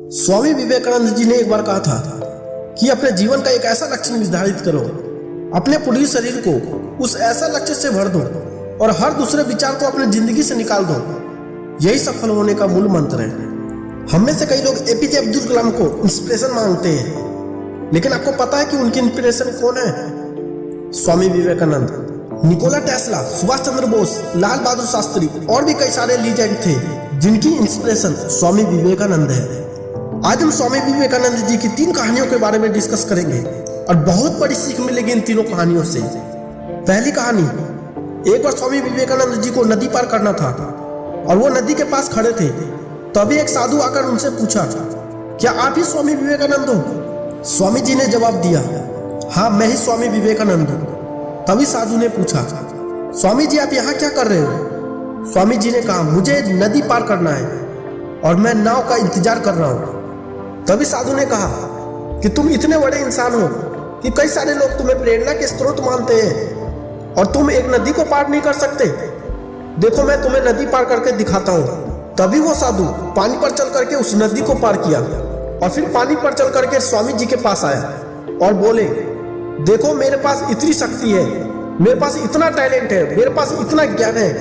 स्वामी विवेकानंद जी ने एक बार कहा था कि अपने जीवन का एक ऐसा लक्ष्य निर्धारित करो, अपने पूरे शरीर को उस ऐसा लक्ष्य से भर दो और हर दूसरे विचार को अपनी जिंदगी से निकाल दो। यही सफल होने का मूल मंत्र है। हम में से कई लोग एपीजे अब्दुल कलाम को इंस्पिरेशन मानते हैं, लेकिन आपको पता है कि उनकी इंस्पिरेशन कौन है? स्वामी विवेकानंद, निकोला टेस्ला, सुभाष चंद्र बोस, लाल बहादुर शास्त्री और भी कई सारे लीजेंड थे जिनकी इंस्पिरेशन स्वामी विवेकानंद है। आज हम स्वामी विवेकानंद जी की 3 कहानियों के बारे में डिस्कस करेंगे और बहुत बड़ी सीख मिलेगी इन तीनों कहानियों से। पहली कहानी, एक बार स्वामी विवेकानंद जी को नदी पार करना था और वो नदी के पास खड़े थे। तभी एक साधु आकर उनसे पूछा, क्या आप ही स्वामी विवेकानंद हो? स्वामी जी ने जवाब दिया, हाँ मैं ही स्वामी विवेकानंद हूँ। तभी साधु ने पूछा, स्वामी जी आप यहाँ क्या कर रहे हो? स्वामी जी ने कहा, मुझे नदी पार करना है और मैं नाव का इंतजार कर रहा हूँ। तभी साधु ने कहा कि तुम इतने बड़े इंसान हो कि कई सारे लोग तुम्हें प्रेरणा के स्रोत मानते हैं और तुम एक नदी को पार नहीं कर सकते। देखो मैं तुम्हें नदी पार करके दिखाता हूँ। तभी वो साधु पानी पर चल करके उस नदी को पार किया और फिर पानी पर चल करके स्वामी जी के पास आया और बोले, देखो मेरे पास इतनी शक्ति है, मेरे पास इतना टैलेंट है, मेरे पास इतना ज्ञान है,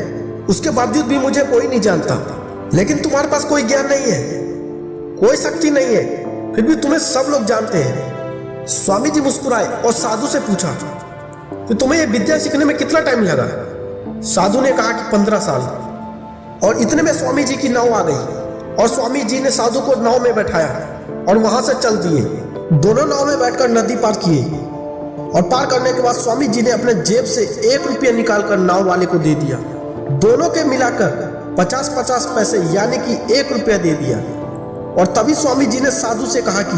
उसके बावजूद भी मुझे कोई नहीं जानता। लेकिन तुम्हारे पास कोई ज्ञान नहीं है, कोई शक्ति नहीं है, फिर भी तुम्हें सब लोग जानते हैं। स्वामी जी मुस्कुराए और साधु से पूछा कि तुम्हें ये विद्या सीखने में कितना टाइम लगा? साधु ने कहा कि 15 साल। और इतने में स्वामी जी की नाव आ गई और स्वामी जी ने साधु को नाव में बैठाया और वहां से चल दिए। दोनों नाव में बैठकर नदी पार किए और पार करने के बाद स्वामी जी ने अपने जेब से 1 रुपया निकालकर नाव वाले को दे दिया। दोनों के मिलाकर 50-50 पैसे यानी कि 1 रुपया दे दिया। और तभी स्वामी जी ने साधु से कहा कि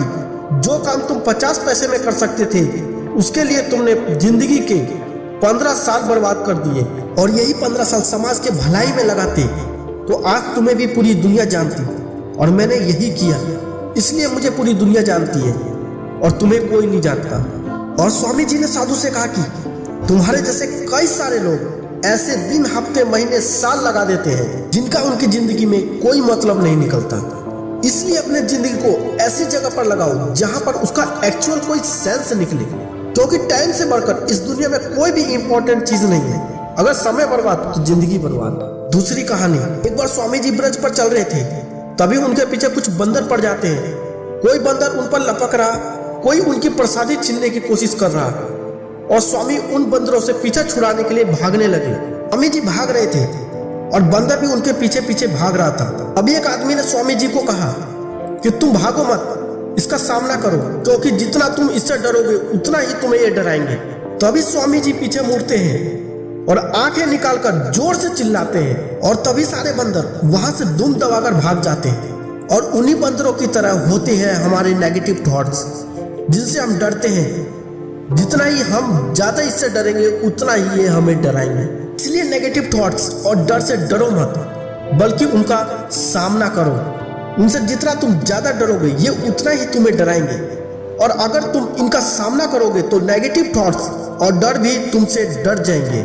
जो काम तुम 50 पैसे में कर सकते थे उसके लिए तुमने जिंदगी के 15 साल बर्बाद कर दिए, और यही 15 साल समाज के भलाई में लगाते तो आज तुम्हें भी पूरी दुनिया जानती, और मैंने यही किया इसलिए मुझे पूरी दुनिया जानती है और तुम्हें कोई नहीं जानता। और स्वामी जी ने साधु से कहा कि तुम्हारे जैसे कई सारे लोग ऐसे दिन, हफ्ते, महीने, साल लगा देते हैं जिनका उनकी जिंदगी में कोई मतलब नहीं निकलता। इसलिए अपने जिंदगी को ऐसी जगह पर लगाओ जहां पर उसका एक्चुअल कोई सेंस निकले, क्योंकि टाइम से बढ़कर इस दुनिया में कोई भी इंपॉर्टेंट चीज नहीं है। अगर समय बर्बाद तो जिंदगी बर्बाद। दूसरी कहानी, एक बार स्वामी जी ब्रज पर चल रहे थे, तभी उनके पीछे कुछ बंदर पड़ जाते हैं। कोई बंदर उन पर लपक रहा, कोई उनकी प्रसादी छीनने की कोशिश कर रहा और स्वामी उन बंदरों से पीछा छुड़ाने के लिए भागने लगे। स्वामी जी भाग रहे थे और बंदर भी उनके पीछे पीछे भाग रहा था। अभी एक आदमी ने स्वामी जी को कहा कि तुम भागो मत, इसका सामना करो, क्योंकि जितना तुम इससे डरोगे उतना ही तुम्हें ये डराएंगे। तभी स्वामी जी पीछे मुड़ते हैं और आंखें निकालकर जोर से चिल्लाते हैं और तभी सारे बंदर वहां से दुम दबाकर भाग जाते हैं। और उन्हीं बंदरों की तरह होते हैं हमारे नेगेटिव थॉट्स, जिनसे हम डरते हैं। जितना ही हम ज्यादा इससे डरेंगे उतना ही ये हमें डराएंगे। इसलिए नेगेटिव थॉट्स और डर से डरो मत, बल्कि उनका सामना करो। उनसे जितना तुम ज्यादा डरोगे ये उतना ही तुम्हें डराएंगे, और अगर तुम इनका सामना करोगे तो नेगेटिव थॉट्स और डर भी तुमसे डर जाएंगे।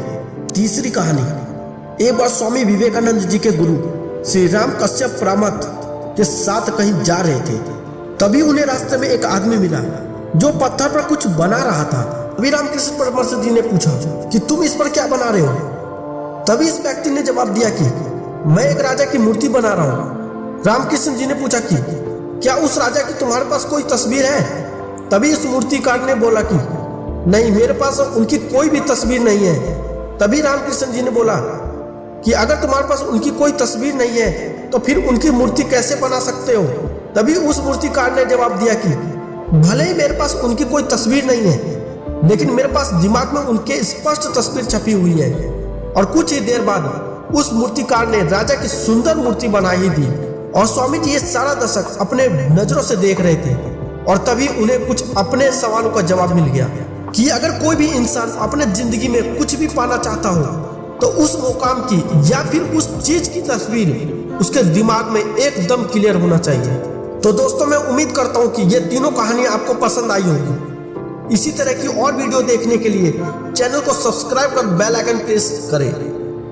तीसरी कहानी, एक बार स्वामी विवेकानंद जी के गुरु श्री राम कश्यप परामत के साथ कहीं जा रहे थे। तभी उन्हें रास्ते में एक आदमी मिला जो पत्थर पर कुछ बना रहा था। अभी रामकृष्ण परमहंस जी ने पूछा कि तुम इस पर क्या बना रहे हो? तभी इस व्यक्ति ने जवाब दिया कि मैं एक राजा की मूर्ति बना रहा हूँ। रामकृष्ण जी ने पूछा कि क्या उस राजा की तुम्हारे पास कोई तस्वीर है? तभी इस मूर्तिकार ने बोला कि नहीं, मेरे पास उनकी कोई भी तस्वीर नहीं है। तभी रामकृष्ण जी ने बोला कि अगर तुम्हारे पास उनकी कोई तस्वीर नहीं है तो फिर उनकी मूर्ति कैसे बना सकते हो? तभी उस मूर्तिकार ने जवाब दिया कि भले ही मेरे पास उनकी कोई तस्वीर नहीं है, लेकिन मेरे पास दिमाग में उनके स्पष्ट तस्वीर छपी हुई है। और कुछ ही देर बाद उस मूर्तिकार ने राजा की सुंदर मूर्ति बना ही दी। और स्वामी जी ये सारा दशक अपने नजरों से देख रहे थे और तभी उन्हें कुछ अपने सवालों का जवाब मिल गया कि अगर कोई भी इंसान अपने जिंदगी में कुछ भी पाना चाहता हो तो उस मुकाम की या फिर उस चीज की तस्वीर उसके दिमाग में एकदम क्लियर होना चाहिए। तो दोस्तों मैं उम्मीद करता हूँ कि ये तीनों कहानियां आपको पसंद आई होगी। इसी तरह की और वीडियो देखने के लिए चैनल को सब्सक्राइब कर बेल आइकन प्रेस करें।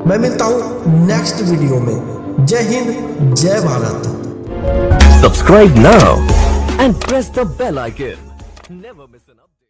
मैं मिलता हूँ नेक्स्ट वीडियो में। जय हिंद, जय Bharat. Subscribe now and press the bell icon. Never miss an update.